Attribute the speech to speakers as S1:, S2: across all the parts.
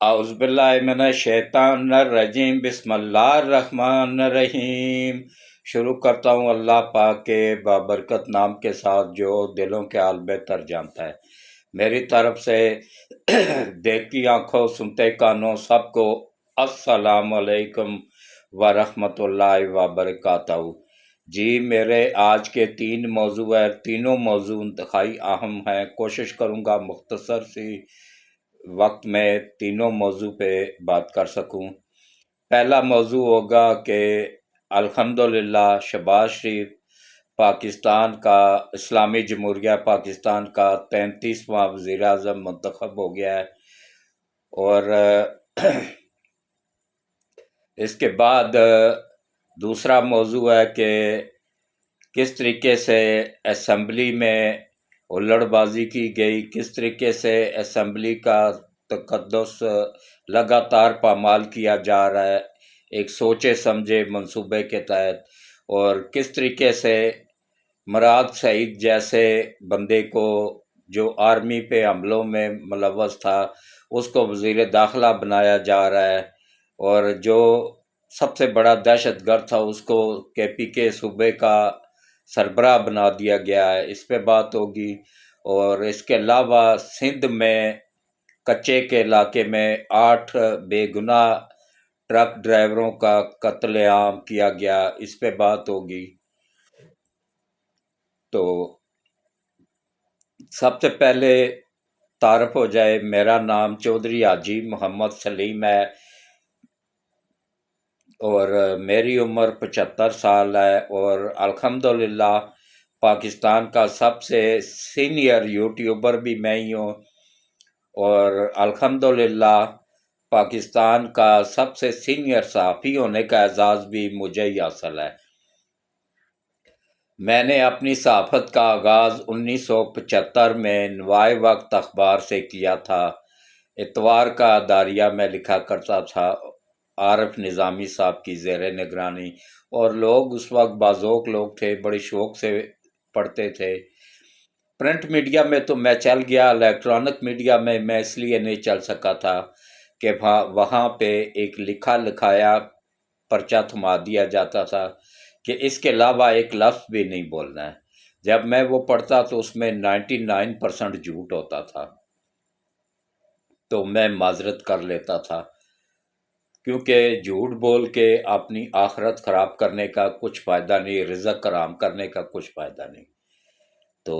S1: اعوذ باللہ من الشیطان الرجیم، بسم اللہ الرحمن الرحیم۔ شروع کرتا ہوں اللہ پاک کے بابرکت نام کے ساتھ جو دلوں کے حال بہتر جانتا ہے۔ میری طرف سے دیکھتی آنکھوں سنتے کانوں سب کو السلام علیکم ورحمۃ اللہ وبرکاتہ۔ جی، میرے آج کے 3 موضوع ہیں، تینوں موضوع انتہائی اہم ہیں۔ کوشش کروں گا مختصر سی وقت میں تینوں موضوع پہ بات کر سکوں۔ پہلا موضوع ہوگا کہ الحمدللہ شہباز شریف پاکستان کا، اسلامی جمہوریہ پاکستان کا 33واں وزیر اعظم منتخب ہو گیا ہے، اور اس کے بعد دوسرا موضوع ہے کہ کس طریقے سے اسمبلی میں ہلڑ بازی کی گئی، کس طریقے سے اسمبلی کا تقدس لگاتار پامال کیا جا رہا ہے ایک سوچے سمجھے منصوبے کے تحت، اور کس طریقے سے مراد سعید جیسے بندے کو جو آرمی پہ حملوں میں ملوث تھا اس کو وزیر داخلہ بنایا جا رہا ہے، اور جو سب سے بڑا دہشت گرد تھا اس کو KPK صوبے کا سربراہ بنا دیا گیا ہے۔ اس پہ بات ہوگی، اور اس کے علاوہ سندھ میں کچے کے علاقے میں 8 بے گناہ ٹرک ڈرائیوروں کا قتل عام کیا گیا، اس پہ بات ہوگی۔ تو سب سے پہلے تعارف ہو جائے، میرا نام چودھری حاجی محمد سلیم ہے، اور میری عمر 75 سال ہے، اور الحمدللہ پاکستان کا سب سے سینئر یوٹیوبر بھی میں ہی ہوں، اور الحمدللہ پاکستان کا سب سے سینئر صحافی ہونے کا اعزاز بھی مجھے ہی حاصل ہے۔ میں نے اپنی صحافت کا آغاز 1975 میں نوائے وقت اخبار سے کیا تھا۔ اتوار کا داریہ میں لکھا کرتا تھا، عارف نظامی صاحب کی زیر نگرانی، اور لوگ اس وقت بازوق لوگ تھے، بڑے شوق سے پڑھتے تھے۔ پرنٹ میڈیا میں تو میں چل گیا، الیکٹرانک میڈیا میں اس لیے نہیں چل سکا تھا کہ وہاں پہ ایک لکھا لکھایا پرچہ تھما دیا جاتا تھا کہ اس کے علاوہ ایک لفظ بھی نہیں بولنا ہے۔ جب میں وہ پڑھتا تو اس میں 99% جھوٹ ہوتا تھا، تو میں معذرت کر لیتا تھا، کیونکہ جھوٹ بول کے اپنی آخرت خراب کرنے کا کچھ فائدہ نہیں، رزق حرام کرنے کا کچھ فائدہ نہیں۔ تو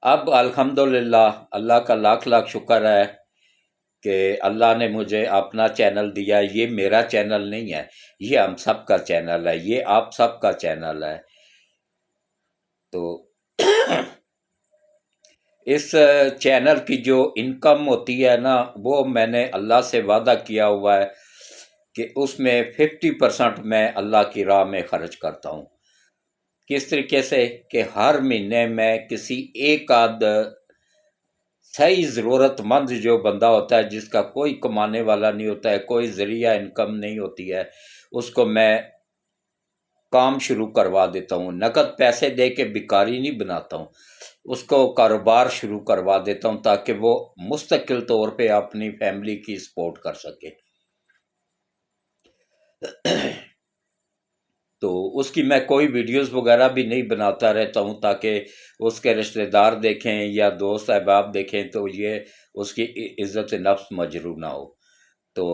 S1: اب الحمدللہ اللہ کا لاکھ لاکھ شکر ہے کہ اللہ نے مجھے اپنا چینل دیا۔ یہ میرا چینل نہیں ہے، یہ ہم سب کا چینل ہے، یہ آپ سب کا چینل ہے۔ تو اس چینل کی جو انکم ہوتی ہے نا، وہ میں نے اللہ سے وعدہ کیا ہوا ہے کہ اس میں 50% میں اللہ کی راہ میں خرچ کرتا ہوں۔ کس طریقے سے کہ ہر مہینے میں کسی ایک آدھ صحیح ضرورت مند جو بندہ ہوتا ہے، جس کا کوئی کمانے والا نہیں ہوتا ہے، کوئی ذریعہ انکم نہیں ہوتی ہے، اس کو میں کام شروع کروا دیتا ہوں۔ نقد پیسے دے کے بھکاری نہیں بناتا ہوں، اس کو کاروبار شروع کروا دیتا ہوں تاکہ وہ مستقل طور پہ اپنی فیملی کی سپورٹ کر سکے۔ تو اس کی میں کوئی ویڈیوز وغیرہ بھی نہیں بناتا رہتا ہوں تاکہ اس کے رشتہ دار دیکھیں یا دوست احباب دیکھیں تو یہ اس کی عزت نفس مجروح نہ ہو۔ تو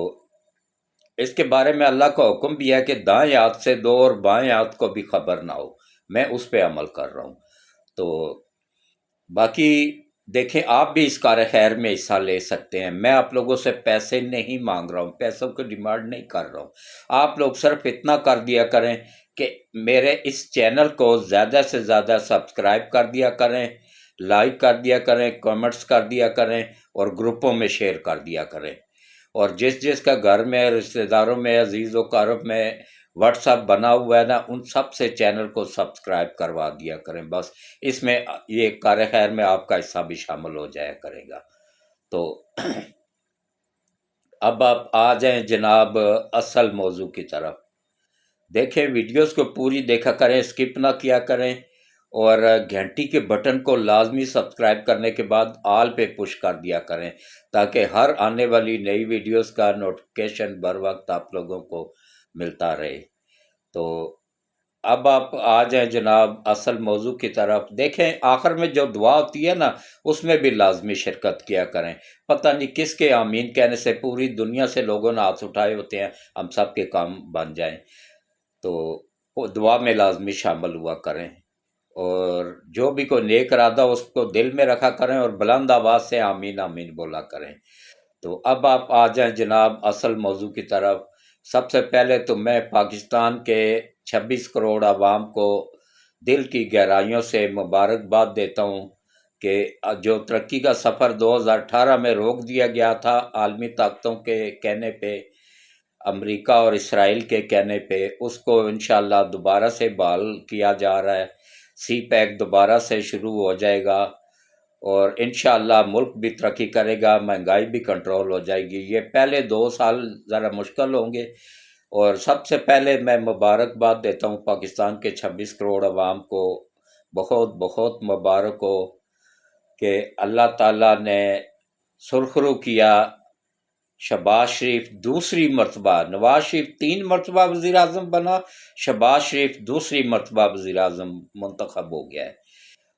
S1: اس کے بارے میں اللہ کا حکم بھی ہے کہ دائیں ہاتھ سے دو اور بائیں ہاتھ کو بھی خبر نہ ہو، میں اس پہ عمل کر رہا ہوں۔ تو باقی دیکھیں، آپ بھی اس کار خیر میں حصہ لے سکتے ہیں۔ میں آپ لوگوں سے پیسے نہیں مانگ رہا ہوں، پیسوں کی ڈیمانڈ نہیں کر رہا ہوں۔ آپ لوگ صرف اتنا کر دیا کریں کہ میرے اس چینل کو زیادہ سے زیادہ سبسکرائب کر دیا کریں، لائک کر دیا کریں، کمنٹس کر دیا کریں، اور گروپوں میں شیئر کر دیا کریں۔ اور جس کا گھر میں، رشتہ داروں میں، عزیز و اقارب میں واٹس ایپ بنا ہوا ہے نا، ان سب سے چینل کو سبسکرائب کروا دیا کریں۔ بس اس میں یہ کار خیر میں آپ کا حصہ بھی شامل ہو جایا کرے گا۔ تو اب آپ آ جائیں جناب اصل موضوع کی طرف۔ دیکھیں، ویڈیوز کو پوری دیکھا کریں، اسکپ نہ کیا کریں، اور گھنٹی کے بٹن کو لازمی سبسکرائب کرنے کے بعد آل پہ پش کر دیا کریں تاکہ ہر آنے والی نئی ویڈیوز کا نوٹیفیکیشن بر وقت آپ لوگوں کو ملتا رہے۔ تو اب آپ آ جائیں جناب اصل موضوع کی طرف۔ دیکھیں آخر میں جو دعا ہوتی ہے نا اس میں بھی لازمی شرکت کیا کریں۔ پتہ نہیں کس کے آمین کہنے سے پوری دنیا سے لوگوں نے ہاتھ اٹھائے ہوتے ہیں ہم سب کے کام بن جائیں، تو وہ دعا میں لازمی شامل ہوا کریں، اور جو بھی کوئی نیک ارادہ اس کو دل میں رکھا کریں اور بلند آواز سے آمین آمین بولا کریں۔ تو اب آپ آ جائیں جناب اصل موضوع کی طرف۔ سب سے پہلے تو میں پاکستان کے 26 کروڑ عوام کو دل کی گہرائیوں سے مبارکباد دیتا ہوں کہ جو ترقی کا سفر 2018 میں روک دیا گیا تھا عالمی طاقتوں کے کہنے پہ، امریکہ اور اسرائیل کے کہنے پہ، اس کو انشاءاللہ دوبارہ سے بحال کیا جا رہا ہے۔ سی پیک دوبارہ سے شروع ہو جائے گا اور انشاءاللہ ملک بھی ترقی کرے گا، مہنگائی بھی کنٹرول ہو جائے گی۔ یہ پہلے 2 سال ذرا مشکل ہوں گے، اور سب سے پہلے میں مبارکباد دیتا ہوں پاکستان کے 26 کروڑ عوام کو، بہت بہت مبارک ہو کہ اللہ تعالیٰ نے سرخرو کیا۔ شہباز شریف دوسری مرتبہ، نواز شریف 3 مرتبہ وزیر اعظم بنا، شہباز شریف دوسری مرتبہ وزیر اعظم منتخب ہو گیا ہے۔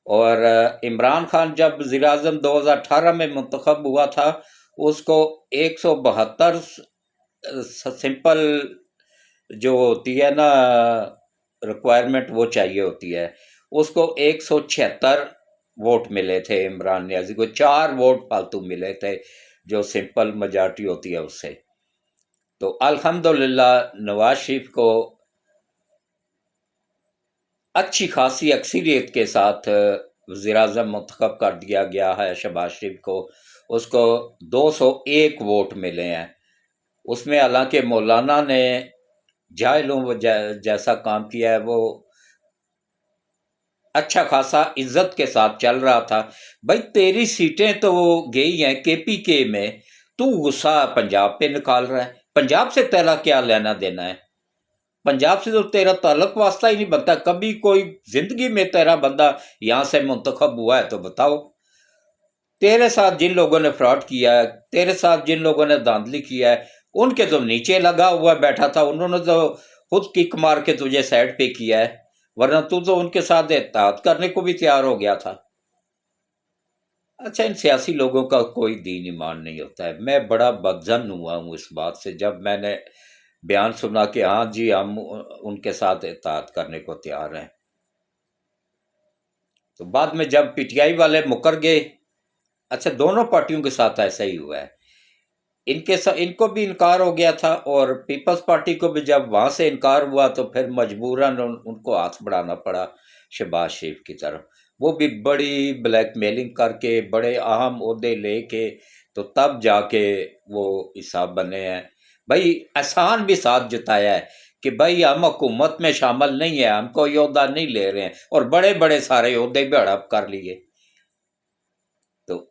S1: اور عمران خان جب وزیر اعظم 2018 میں منتخب ہوا تھا اس کو 172 سمپل جو ہوتی ہے نا ریکوائرمنٹ وہ چاہیے ہوتی ہے، اس کو 176 ووٹ ملے تھے عمران نیازی کو، 4 ووٹ فالتو ملے تھے جو سمپل میجارٹی ہوتی ہے اس سے۔ تو الحمدللہ نواز شریف کو اچھی خاصی اکثریت کے ساتھ وزیر اعظم منتخب کر دیا گیا ہے۔ شہباز شریف کو اس کو 201 ووٹ ملے ہیں۔ اس میں حالانکہ مولانا نے جاہلوں جیسا کام کیا ہے، وہ اچھا خاصا عزت کے ساتھ چل رہا تھا۔ بھائی تیری سیٹیں تو گئی ہیں کے پی کے میں، تو غصہ پنجاب پہ نکال رہا ہے، پنجاب سے تیرا کیا لینا دینا ہے؟ پنجاب سے تو تیرا تعلق واسطہ ہی نہیں بنتا۔ کبھی کوئی زندگی میں تیرا بندہ یہاں سے منتخب ہوا ہے تو بتاؤ۔ تیرے ساتھ جن لوگوں نے فراڈ کیا ہے، تیرے ساتھ جن لوگوں نے دھاندلی کیا ہے، ان کے تو نیچے لگا ہوا بیٹھا تھا، انہوں نے تو خود کک مار کے تجھے سائڈ پہ کیا ہے، ورنہ تو ان کے ساتھ اتحاد کرنے کو بھی تیار ہو گیا تھا۔ اچھا ان سیاسی لوگوں کا کوئی دین ایمان نہیں ہوتا ہے۔ میں بڑا بدظن ہوا ہوں اس بات سے جب میں نے بیان سنا کہ ہاں جی ہم ان کے ساتھ اتحاد کرنے کو تیار ہیں، تو بعد میں جب پی ٹی آئی والے مکر گئے، اچھا دونوں پارٹیوں کے ساتھ ایسا ہی ہوا ہے، ان کو بھی انکار ہو گیا تھا اور پیپلز پارٹی کو بھی جب وہاں سے انکار ہوا تو پھر مجبوراً ان کو ہاتھ بڑھانا پڑا شہباز شریف کی طرف۔ وہ بھی بڑی بلیک میلنگ کر کے بڑے اہم عہدے لے کے تو تب جا کے وہ حساب بنے ہیں۔ بھائی احسان بھی ساتھ جتایا ہے کہ بھائی ہم حکومت میں شامل نہیں ہیں، ہم کوئی عہدہ نہیں لے رہے ہیں، اور بڑے بڑے سارے عہدے بھی ہڑپ کر لیے۔ تو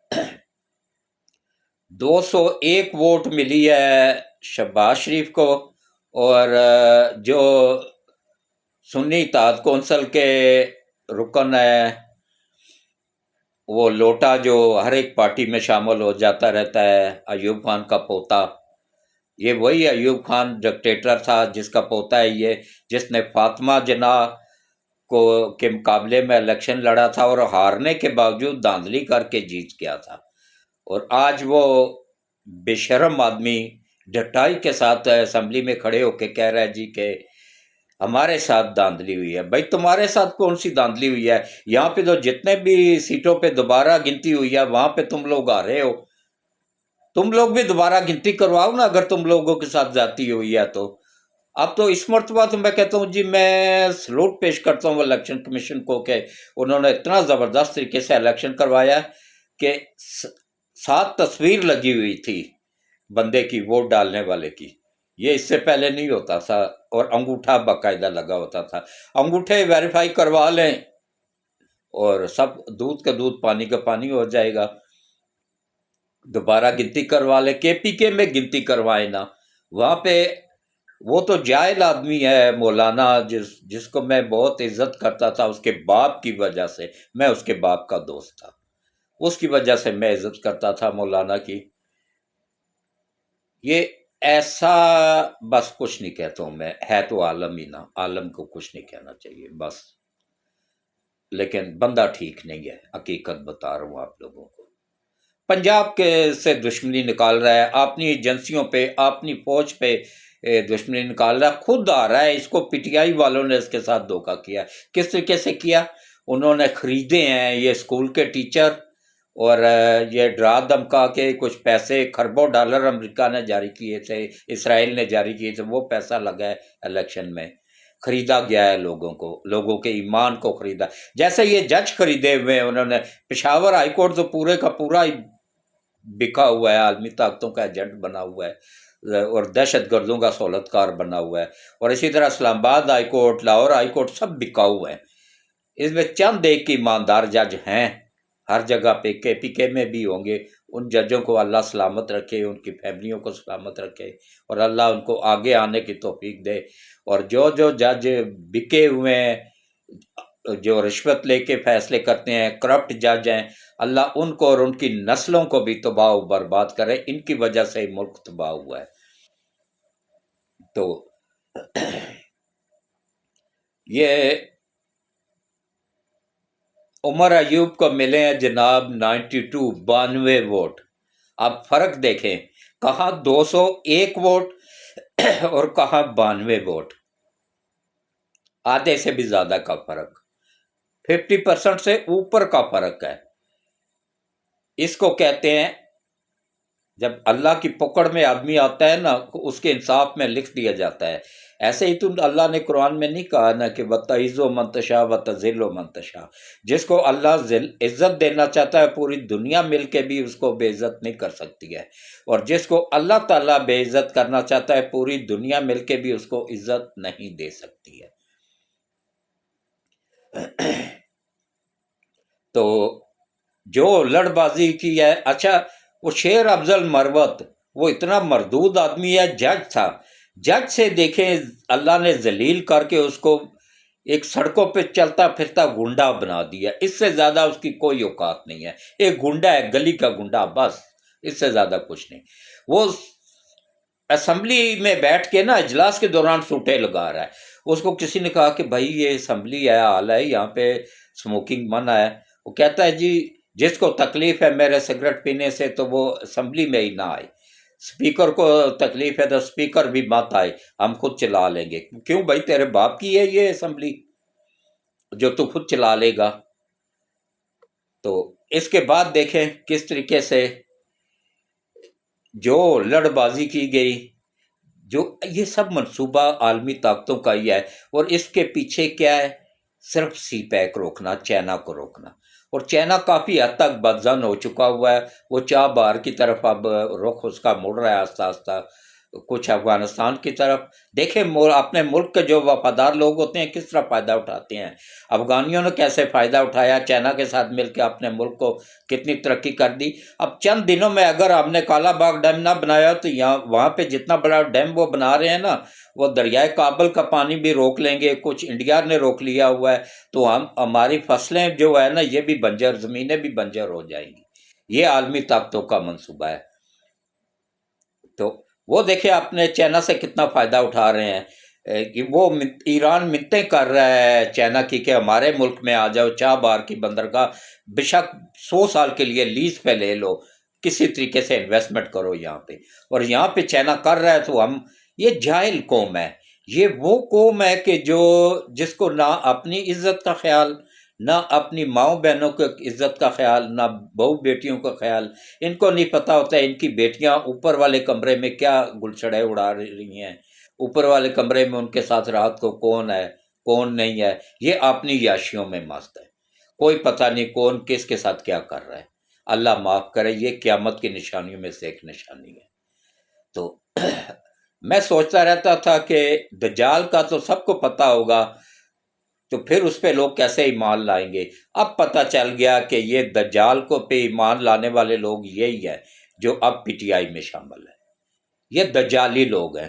S1: 201 ووٹ ملی ہے شہباز شریف کو، اور جو سنی اتحاد کونسل کے رکن ہے وہ لوٹا جو ہر ایک پارٹی میں شامل ہو جاتا رہتا ہے، ایوب خان کا پوتا، یہ وہی ایوب خان ڈکٹیٹر تھا جس کا پوتا ہے یہ، جس نے فاطمہ جناح کو کے مقابلے میں الیکشن لڑا تھا اور ہارنے کے باوجود دھاندلی کر کے جیت گیا تھا، اور آج وہ بے شرم آدمی ڈٹائی کے ساتھ اسمبلی میں کھڑے ہو کے کہہ رہا ہے جی کہ ہمارے ساتھ دھاندلی ہوئی ہے۔ بھائی تمہارے ساتھ کون سی دھاندلی ہوئی ہے؟ یہاں پہ تو جتنے بھی سیٹوں پہ دوبارہ گنتی ہوئی ہے وہاں پہ تم لوگ آ رہے ہو، تم لوگ بھی دوبارہ گنتی کرواؤ نا اگر تم لوگوں کے ساتھ زیادتی ہوئی ہے تو۔ اب تو اس مرتبہ تو میں کہتا ہوں جی میں سلوٹ پیش کرتا ہوں الیکشن کمیشن کو کہ انہوں نے اتنا زبردست طریقے سے الیکشن کروایا کہ 7 تصویر لگی ہوئی تھی بندے کی، ووٹ ڈالنے والے کی، یہ اس سے پہلے نہیں ہوتا تھا، اور انگوٹھا باقاعدہ لگا ہوتا تھا۔ انگوٹھے ویریفائی کروا لیں اور سب دودھ کا دودھ پانی کا پانی ہو جائے گا۔ دوبارہ گنتی کروا لیں، کے پی کے میں گنتی کروائیں نا، وہاں پہ وہ تو جاہل آدمی ہے مولانا، جس کو میں بہت عزت کرتا تھا اس کے باپ کی وجہ سے، میں اس کے باپ کا دوست تھا، اس کی وجہ سے میں عزت کرتا تھا مولانا کی۔ یہ ایسا، بس کچھ نہیں کہتا ہوں میں، ہے تو عالم ہی نا، عالم کو کچھ نہیں کہنا چاہیے بس، لیکن بندہ ٹھیک نہیں ہے، حقیقت بتا رہا ہوں آپ لوگوں کو۔ پنجاب کے سے دشمنی نکال رہا ہے، اپنی ایجنسیوں پہ، اپنی فوج پہ دشمنی نکال رہا ہے، خود آ رہا ہے، اس کو پی ٹی آئی والوں نے اس کے ساتھ دھوکہ کیا۔ کس طریقے سے کیا؟ انہوں نے خریدے ہیں یہ اسکول کے ٹیچر، اور یہ ڈرا دھمکا کے کچھ پیسے، کھربوں ڈالر امریکہ نے جاری کیے تھے، اسرائیل نے جاری کیے تھے، وہ پیسہ لگا ہے الیکشن میں، خریدا گیا ہے لوگوں کو، لوگوں کے ایمان کو خریدا، جیسے یہ جج خریدے ہوئے ہیں انہوں نے۔ پشاور ہائی کورٹ تو پورے کا پورا ہی بکا ہوا ہے، عالمی طاقتوں کا ایجنٹ بنا ہوا ہے، اور دہشت گردوں کا سہولت کار بنا ہوا ہے، اور اسی طرح Islamabad high court, Lahore high court سب بکا ہوا ہے۔ اس میں چند ایک ایماندار جج ہیں ہر جگہ پہ، کے پی کے میں بھی ہوں گے، ان ججوں کو اللہ سلامت رکھے، ان کی فیملیوں کو سلامت رکھے، اور اللہ ان کو آگے آنے کی توفیق دے۔ اور جو جج بکے ہوئے ہیں، جو رشوت لے کے فیصلے کرتے ہیں، کرپٹ جج ہیں، اللہ ان کو اور ان کی نسلوں کو بھی تباہ و برباد کرے، ان کی وجہ سے ہی ملک تباہ ہوا ہے۔ تو یہ عمر ایوب کو ملے ہیں جناب 92 ووٹ۔ آپ فرق دیکھیں، کہاں 201 ووٹ اور کہاں 92 ووٹ، آدھے سے بھی زیادہ کا فرق، 50% سے اوپر کا فرق ہے۔ اس کو کہتے ہیں، جب اللہ کی پکڑ میں آدمی آتا ہے نا، اس کے انصاف میں لکھ دیا جاتا ہے۔ ایسے ہی تو اللہ نے قرآن میں نہیں کہا نا کہ وَتَعِزُّ مَن تَشَاءُ وَتَذِلُّ مَن تَشَاءُ، جس کو اللہ عزت دینا چاہتا ہے پوری دنیا مل کے بھی اس کو بے عزت نہیں کر سکتی ہے، اور جس کو اللہ تعالیٰ بے عزت کرنا چاہتا ہے پوری دنیا مل کے بھی اس کو عزت نہیں دے سکتی ہے۔ تو جو لڑ بازی کی ہے، اچھا وہ شیر افضل مروت، وہ اتنا مردود آدمی ہے، جج تھا، جج سے دیکھیں اللہ نے ذلیل کر کے اس کو ایک سڑکوں پہ چلتا پھرتا گنڈا بنا دیا، اس سے زیادہ اس کی کوئی اوقات نہیں ہے، ایک گنڈا ہے، گلی کا گنڈا، بس اس سے زیادہ کچھ نہیں۔ وہ اسمبلی میں بیٹھ کے نا اجلاس کے دوران سوٹے لگا رہا ہے، اس کو کسی نے کہا کہ بھائی یہ اسمبلی ہے، حال ہے، یہاں پہ سموکنگ منع ہے، وہ کہتا ہے جی جس کو تکلیف ہے میرے سگریٹ پینے سے تو وہ اسمبلی میں ہی نہ آئے، اسپیکر کو تکلیف ہے تو اسپیکر بھی مت آئے، ہم خود چلا لیں گے۔ کیوں بھائی، تیرے باپ کی ہے یہ اسمبلی جو تو خود چلا لے گا؟ تو اس کے بعد دیکھیں کس طریقے سے جو لڑ بازی کی گئی، جو یہ سب منصوبہ عالمی طاقتوں کا ہی ہے، اور اس کے پیچھے کیا ہے؟ صرف سی پیک روکنا، چائنا کو روکنا، اور چائنا کافی حد تک بدظن ہو چکا ہوا ہے، وہ چاہ بہار کی طرف اب رخ اس کا مڑ رہا ہے آہستہ آہستہ، کچھ افغانستان کی طرف۔ دیکھیں اپنے ملک کے جو وفادار لوگ ہوتے ہیں کس طرح فائدہ اٹھاتے ہیں، افغانیوں نے کیسے فائدہ اٹھایا، چائنا کے ساتھ مل کے اپنے ملک کو کتنی ترقی کر دی۔ اب چند دنوں میں اگر ہم نے کالا باغ ڈیم نہ بنایا تو یہاں وہاں پہ جتنا بڑا ڈیم وہ بنا رہے ہیں نا، وہ دریائے کابل کا پانی بھی روک لیں گے، کچھ انڈیا نے روک لیا ہوا ہے، تو ہماری فصلیں جو ہے نا یہ بھی بنجر، زمینیں بھی بنجر ہو جائیں گی۔ یہ عالمی طاقتوں کا منصوبہ ہے۔ تو وہ دیکھیں اپنے چائنا سے کتنا فائدہ اٹھا رہے ہیں، کہ وہ ایران منتیں کر رہا ہے چائنا کی کہ ہمارے ملک میں آ جاؤ، چاہ بار کی بندرگاہ بے شک 100 سال کے لیے لیز پہ لے لو، کسی طریقے سے انویسٹمنٹ کرو یہاں پہ، اور یہاں پہ چائنا کر رہا ہے تو ہم، یہ جاہل قوم ہے، یہ وہ قوم ہے کہ جس کو نہ اپنی عزت کا خیال، نہ اپنی ماؤں بہنوں کی عزت کا خیال، نہ بہو بیٹیوں کا خیال، ان کو نہیں پتہ ہوتا ہے ان کی بیٹیاں اوپر والے کمرے میں کیا گلچھڑے اڑا رہی ہیں، اوپر والے کمرے میں ان کے ساتھ رات کو کون ہے کون نہیں ہے، یہ اپنی یاشیوں میں مست ہے، کوئی پتہ نہیں کون کس کے ساتھ کیا کر رہا ہے۔ اللہ معاف کرے، یہ قیامت کی نشانیوں میں سے ایک نشانی ہے۔ تو میں سوچتا رہتا تھا کہ دجال کا تو سب کو پتہ ہوگا، تو پھر اس پہ لوگ کیسے ایمان لائیں گے؟ اب پتہ چل گیا کہ یہ دجال کو پہ ایمان لانے والے لوگ یہی ہیں جو اب پی ٹی آئی میں شامل ہیں، یہ دجالی لوگ ہیں۔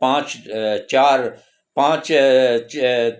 S1: 5 4 5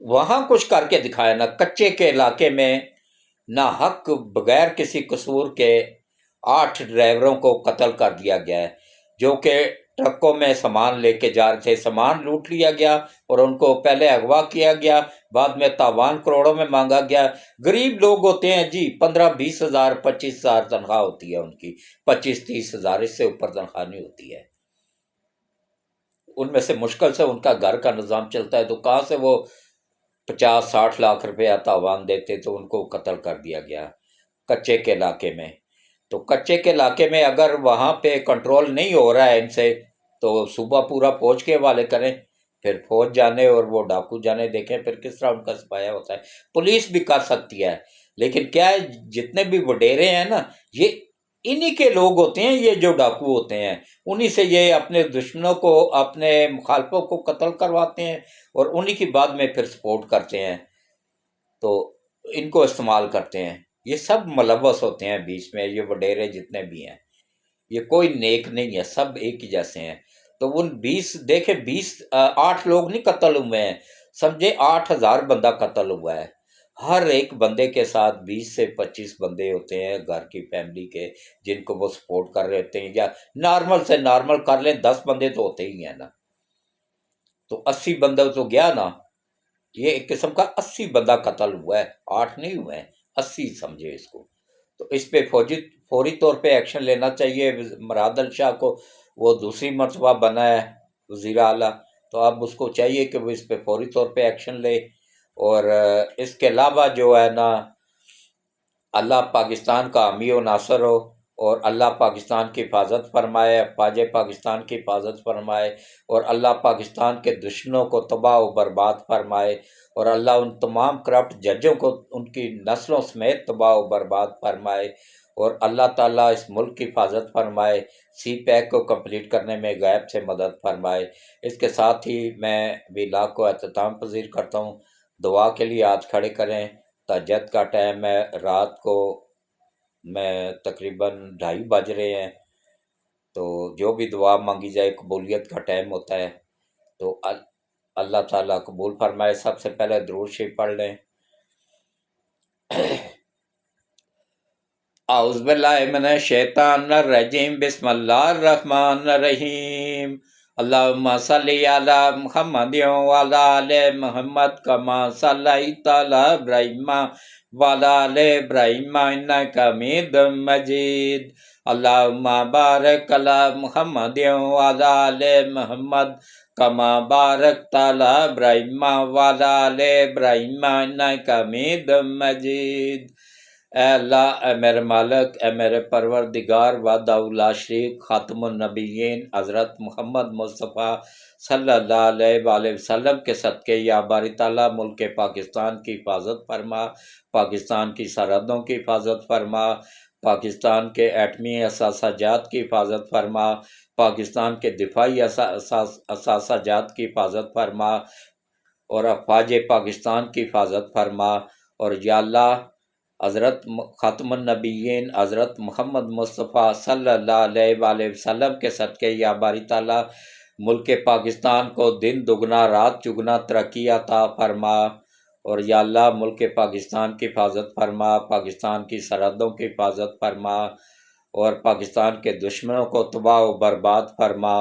S1: وہاں کچھ کر کے دکھایا نا، کچے کے علاقے میں نہ حق بغیر کسی قصور کے 8 ڈرائیوروں کو قتل کر دیا گیا ہے، جو کہ ٹرکوں میں سامان لے کے جا رہے تھے، سامان لوٹ لیا گیا اور ان کو پہلے اغوا کیا گیا، بعد میں تاوان کروڑوں میں مانگا گیا۔ غریب لوگ ہوتے ہیں جی، 15-20 ہزار 25 ہزار تنخواہ ہوتی ہے ان کی، 25-30 ہزار، اس سے اوپر تنخواہ نہیں ہوتی ہے۔ ان میں سے مشکل سے ان کا گھر کا نظام چلتا ہے، تو کہاں سے وہ 50-60 لاکھ روپیہ تاوان دیتے، تو ان کو قتل کر دیا گیا کچے کے علاقے میں۔ تو کچے کے علاقے میں اگر وہاں پہ کنٹرول نہیں ہو رہا ہے ان سے، تو صوبہ پورا فوج کے حوالے کریں، پھر فوج جانے اور وہ ڈاکو جانے، دیکھیں پھر کس طرح ان کا سپاہیا ہوتا ہے۔ پولیس بھی کر سکتی ہے، لیکن کیا ہے، جتنے بھی وڈیرے ہیں نا، یہ انہی کے لوگ ہوتے ہیں، یہ جو ڈاکو ہوتے ہیں، انہی سے یہ اپنے دشمنوں کو، اپنے مخالفوں کو قتل کرواتے ہیں، اور انہی کی بعد میں پھر سپورٹ کرتے ہیں، تو ان کو استعمال کرتے ہیں۔ یہ سب ملوث ہوتے ہیں بیچ میں، یہ وڈیرے جتنے بھی ہیں، یہ کوئی نیک نہیں ہے، سب ایک ہی جیسے ہیں۔ تو ان 8 لوگ نہیں قتل ہوئے ہیں، سمجھے 8 ہزار بندہ قتل ہوا ہے۔ ہر ایک بندے کے ساتھ 20 سے 25 بندے ہوتے ہیں گھر کی فیملی کے، جن کو وہ سپورٹ کر رہے ہوتے ہیں، یا نارمل سے نارمل کر لیں، 10 بندے تو ہوتے ہی ہیں نا، تو 80 بندہ تو گیا نا۔ یہ ایک قسم کا 80 بندہ قتل ہوا ہے، 8 نہیں ہوئے ہیں، 80 سمجھے اس کو۔ تو اس پہ فوری طور پہ ایکشن لینا چاہیے مراد شاہ کو، وہ دوسری مرتبہ بنا ہے وزیر اعلیٰ، تو اب اس کو چاہیے کہ وہ اس پہ فوری طور پہ ایکشن لے۔ اور اس کے علاوہ جو ہے نا، اللہ پاکستان کا حامی و ناصر ہو، اور اللہ پاکستان کی حفاظت فرمائے، افواج پاکستان کی حفاظت فرمائے، اور اللہ پاکستان کے دشمنوں کو تباہ و برباد فرمائے، اور اللہ ان تمام کرپٹ ججوں کو ان کی نسلوں سمیت تباہ و برباد فرمائے، اور اللہ تعالیٰ اس ملک کی حفاظت فرمائے، سی پیک کو کمپلیٹ کرنے میں غیب سے مدد فرمائے۔ اس کے ساتھ ہی میں ویلاگ کو اختتام پذیر کرتا ہوں۔ دعا کے لیے ہاتھ کھڑے کریں۔ تہجد کا ٹائم ہے، رات کو میں تقریباً 2:30 بج رہے ہیں، تو جو بھی دعا مانگی جائے قبولیت کا ٹائم ہوتا ہے، تو اللہ تعالیٰ قبول فرمائے۔ سب سے پہلے درود شریف پڑھ لیں۔ اعوذ باللہ من الشیطان الرجیم، بسم اللہ الرحمن الرحیم، اللہم صلی علی محمد وعلی آل محمد کما صلیت علی ابراہیم وعلی آل ابراہیم انک حمید مجید، اللہم بارک علی محمد وعلی آل محمد کما بارکت علی ابراہیم وعلی آل ابراہیم انک حمید مجید۔ اے اللہ، اے میرے مالک، اے میرے پروردگار، وحدہ لا شریک، خاتم النبیین حضرت محمد مصطفیٰ صلی اللہ علیہ وآلہ وسلم کے صدقے یا باری تعالیٰ ملک پاکستان کی حفاظت فرما، پاکستان کی سرحدوں کی حفاظت فرما، پاکستان کے ایٹمی اثاثہ جات کی حفاظت فرما، پاکستان کے دفاعی اثاثہ جات کی حفاظت فرما، اور افواج پاکستان کی حفاظت فرما، اور یا اللہ حضرت خاتم النبیین حضرت محمد مصطفیٰ صلی اللہ علیہ وآلہ وسلم کے صدقے یا باری تعالیٰ ملک پاکستان کو دن دگنا رات چگنا ترقی عطا فرما، اور یا اللہ ملک پاکستان کی حفاظت فرما، پاکستان کی سرحدوں کی حفاظت فرما، اور پاکستان کے دشمنوں کو تباہ و برباد فرما،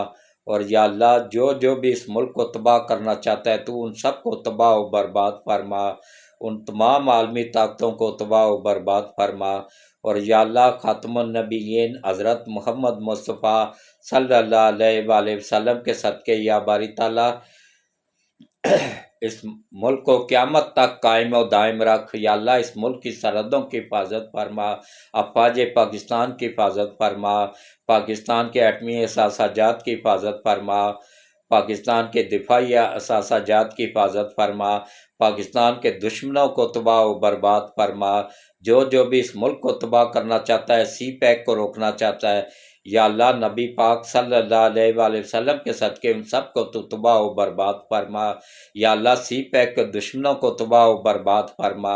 S1: اور یا اللہ جو بھی اس ملک کو تباہ کرنا چاہتا ہے تو ان سب کو تباہ و برباد فرما، ان تمام عالمی طاقتوں کو تباہ و برباد فرما، اور یا اللہ خاتم النبیین حضرت محمد مصطفیٰ صلی اللہ علیہ وآلہ وسلم کے صدقے یا باری تعالیٰ اس ملک کو قیامت تک قائم و دائم رکھ۔ یا اللہ اس ملک کی سرحدوں کی حفاظت فرما، افواج پاکستان کی حفاظت فرما، پاکستان کے ایٹمی اثاثہ جات کی حفاظت فرما، پاکستان کے دفاعی اثاثہ جات کی حفاظت فرما، پاکستان کے دشمنوں کو تباہ و برباد فرما، جو بھی اس ملک کو تباہ کرنا چاہتا ہے، سی پیک کو روکنا چاہتا ہے، یا اللہ نبی پاک صلی اللہ علیہ وآلہ وسلم کے صدقے ان سب کو تو تباہ و برباد فرما، یا اللہ سی پیک کے دشمنوں کو تباہ و برباد فرما،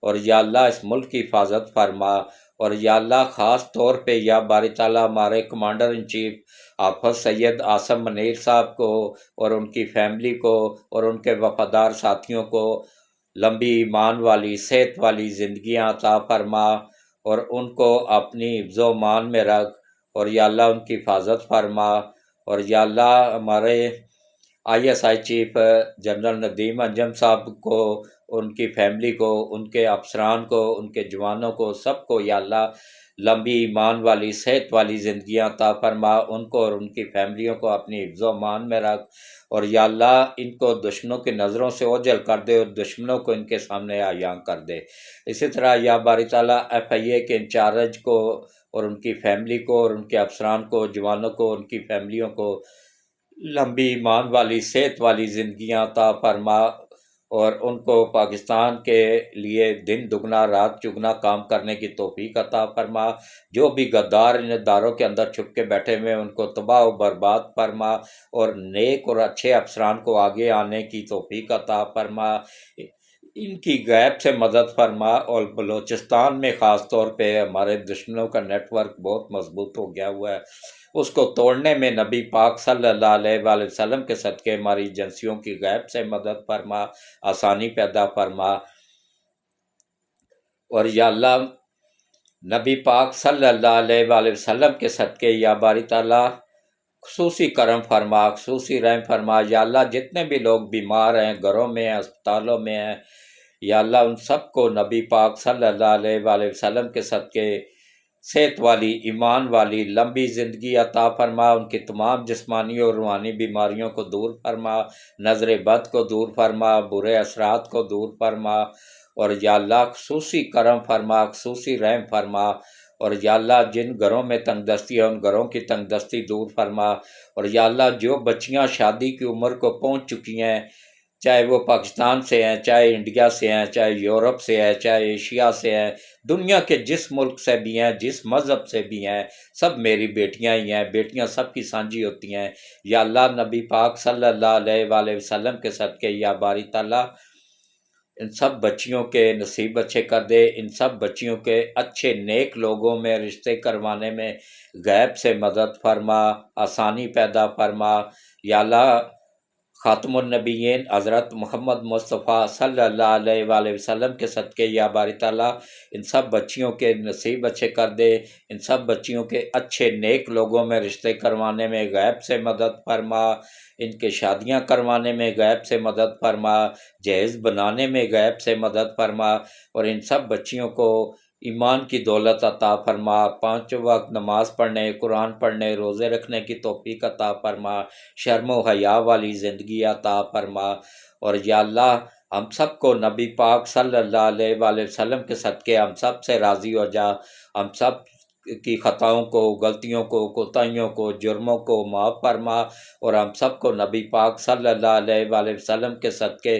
S1: اور یا اللہ اس ملک کی حفاظت فرما، اور یا اللہ خاص طور پہ یا باری تعالیٰ ہمارے کمانڈر ان چیف حافظ سید عاصم منیر صاحب کو اور ان کی فیملی کو اور ان کے وفادار ساتھیوں کو لمبی ایمان والی صحت والی زندگیاں عطا فرما، اور ان کو اپنی حفظ و امان میں رکھ، اور یا اللہ ان کی حفاظت فرما، اور یا اللہ ہمارے ISI چیف جنرل ندیم انجم صاحب کو، ان کی فیملی کو، ان کے افسران کو، ان کے جوانوں کو، سب کو یا اللہ لمبی ایمان والی صحت والی زندگیاں عطا فرما، ان کو اور ان کی فیملیوں کو اپنی حفظ و امان میں رکھ، اور یا اللہ ان کو دشمنوں کی نظروں سے اوجھل کر دے اور دشمنوں کو ان کے سامنے عیاں کر دے۔ اسی طرح یا باری تعالیٰ FIA کے انچارج کو اور ان کی فیملی کو اور ان کے افسران کو، جوانوں کو، ان کی فیملیوں کو لمبی ایمان والی صحت والی زندگیاں عطا فرما، اور ان کو پاکستان کے لیے دن دگنا رات چگنا کام کرنے کی توفیق عطا فرما، جو بھی غدار ان اداروں کے اندر چھپ کے بیٹھے ہوئے ان کو تباہ و برباد فرما، اور نیک اور اچھے افسران کو آگے آنے کی توفیق عطا فرما، ان کی غیب سے مدد فرما۔ اور بلوچستان میں خاص طور پہ ہمارے دشمنوں کا نیٹ ورک بہت مضبوط ہو گیا ہوا ہے، اس کو توڑنے میں نبی پاک صلی اللہ علیہ وآلہ وسلم کے صدقے ہماری ایجنسیوں کی غیب سے مدد فرما، آسانی پیدا فرما، اور یا اللہ نبی پاک صلی اللہ علیہ وآلہ وسلم کے صدقے یا باری تعالیٰ خصوصی کرم فرما، خصوصی رحم فرما، یا اللہ جتنے بھی لوگ بیمار ہیں، گھروں میں ہیں، اسپتالوں میں ہیں، یا اللہ ان سب کو نبی پاک صلی اللہ علیہ وآلہ وسلم کے صدقے صحت والی ایمان والی لمبی زندگی عطا فرما، ان کی تمام جسمانی اور روحانی بیماریوں کو دور فرما، نظر بد کو دور فرما، برے اثرات کو دور فرما، اور یا اللہ خصوصی کرم فرما، خصوصی رحم فرما، اور یا اللہ جن گھروں میں تنگ دستی ہے ان گھروں کی تنگ دستی دور فرما، اور یا اللہ جو بچیاں شادی کی عمر کو پہنچ چکی ہیں، چاہے وہ پاکستان سے ہیں، چاہے انڈیا سے ہیں، چاہے یورپ سے ہیں، چاہے ایشیا سے ہیں، دنیا کے جس ملک سے بھی ہیں، جس مذہب سے بھی ہیں، سب میری بیٹیاں ہی ہیں، بیٹیاں سب کی سانجھی ہوتی ہیں، یا اللہ نبی پاک صلی اللہ علیہ وآلہ وسلم کے صدقے یا باری تعالیٰ ان سب بچیوں کے نصیب اچھے کر دے، ان سب بچیوں کے اچھے نیک لوگوں میں رشتے کروانے میں غیب سے مدد فرما، آسانی پیدا فرما، یا اللہ خاتم النبیین حضرت محمد مصطفیٰ صلی اللہ علیہ وآلہ وسلم کے صدقے یا باری تعالیٰ ان سب بچیوں کے نصیب اچھے کر دے، ان سب بچیوں کے اچھے نیک لوگوں میں رشتے کروانے میں غیب سے مدد فرما، ان کے شادیاں کروانے میں غیب سے مدد فرما، جہیز بنانے میں غیب سے مدد فرما، اور ان سب بچیوں کو ایمان کی دولت عطا فرما، 5 وقت نماز پڑھنے، قرآن پڑھنے، روزے رکھنے کی توفیق عطا فرما، شرم و حیا والی زندگی عطا فرما، اور یا اللہ ہم سب کو نبی پاک صلی اللہ علیہ وآلہ وسلم کے صدقے ہم سب سے راضی ہو جا، ہم سب کی خطاؤں کو، غلطیوں کو، کوتاہیوں کو، جرموں کو معاف فرما، اور ہم سب کو نبی پاک صلی اللہ علیہ وآلہ وسلم کے صدقے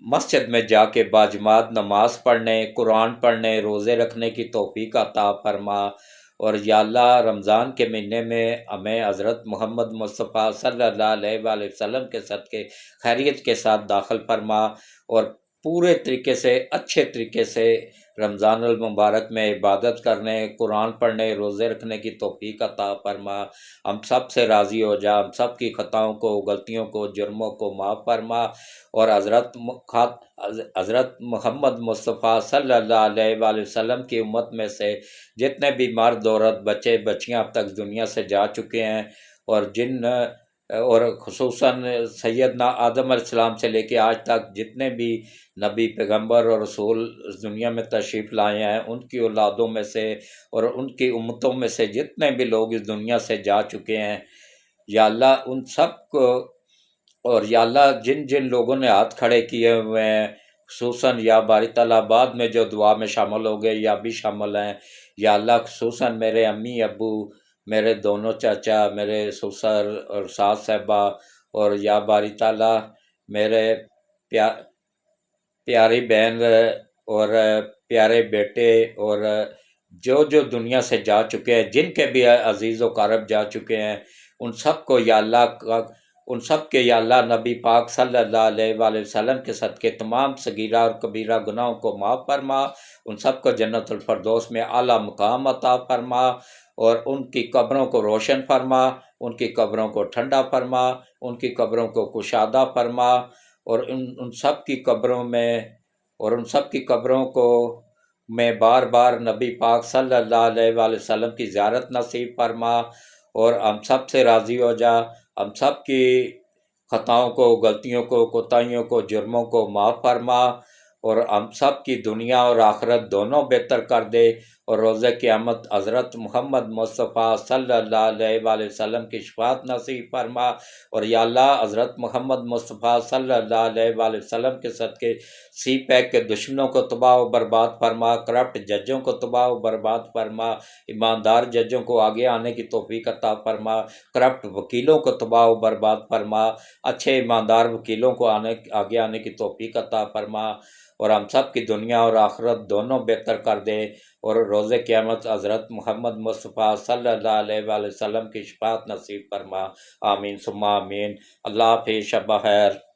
S1: مسجد میں جا کے باجماعت نماز پڑھنے، قرآن پڑھنے، روزے رکھنے کی توفیق عطا فرما، اور یا اللہ رمضان کے مہینے میں ہمیں حضرت محمد مصطفیٰ صلی اللہ علیہ وآلہ وسلم کے صدقے خیریت کے ساتھ داخل فرما، اور پورے طریقے سے اچھے طریقے سے رمضان المبارک میں عبادت کرنے، قرآن پڑھنے، روزے رکھنے کی توفیق عطا فرما، ہم سب سے راضی ہو جا، ہم سب کی خطاؤں کو، غلطیوں کو، جرموں کو معاف فرما، اور حضرت محمد مصطفیٰ صلی اللہ علیہ وآلہ وسلم کی امت میں سے جتنے بھی مرد عورت بچے بچیاں اب تک دنیا سے جا چکے ہیں، اور خصوصاً سیدنا آدم علیہ السلام سے لے کے آج تک جتنے بھی نبی پیغمبر اور رسول اس دنیا میں تشریف لائے ہیں، ان کی اولادوں میں سے اور ان کی امتوں میں سے جتنے بھی لوگ اس دنیا سے جا چکے ہیں، یا اللہ ان سب کو، اور یا اللہ جن جن لوگوں نے ہاتھ کھڑے کیے ہوئے ہیں، خصوصاً یا باری تعالیٰ بعد میں جو دعا میں شامل ہو گئے یا بھی شامل ہیں، یا اللہ خصوصاً میرے امی ابو، میرے دونوں چاچا، میرے سسر اور ساس صاحبہ، اور یا باری تعالیٰ میرے پیاری بہن اور پیارے بیٹے، اور جو دنیا سے جا چکے ہیں، جن کے بھی عزیز و قارب جا چکے ہیں، ان سب کو یا اللہ ان سب کے یا اللہ نبی پاک صلی اللہ علیہ وآلہ وسلم کے صدقے تمام صغیرہ اور کبیرہ گناہوں کو معاف فرما، ان سب کو جنت الفردوس میں اعلیٰ مقام عطا فرما، اور ان کی قبروں کو روشن فرما، ان کی قبروں کو ٹھنڈا فرما، ان کی قبروں کو کشادہ فرما، اور ان سب کی قبروں میں، اور ان سب کی قبروں کو میں بار بار نبی پاک صلی اللہ علیہ وآلہ وسلم کی زیارت نصیب فرما، اور ہم سب سے راضی ہو جا، ہم سب کی خطاؤں کو، غلطیوں کو، کوتاہیوں کو، جرموں کو معاف فرما، اور ہم سب کی دنیا اور آخرت دونوں بہتر کر دے، اور روز قیامت حضرت محمد مصطفیٰ صلی اللہ علیہ وآلہ وسلم کی شفاعت نصیب فرما، اور یا اللہ حضرت محمد مصطفیٰ صلی اللہ علیہ وآلہ وسلم کے صدقے سی پیک کے دشمنوں کو تباہ و برباد فرما، کرپٹ ججوں کو تباہ و برباد فرما، ایماندار ججوں کو آگے آنے کی توفیق عطا فرما، کرپٹ وکیلوں کو تباہ و برباد فرما، اچھے ایماندار وکیلوں کو آگے آنے کی توفیق عطا فرما، اور ہم سب کی دنیا اور آخرت دونوں بہتر کر دے، اور روز قیامت حضرت محمد مصطفیٰ صلی اللہ علیہ وآلہ وسلم کی شفاعت نصیب فرما۔ آمین ثم آمین۔ اللہ حافظ، شب بخیر۔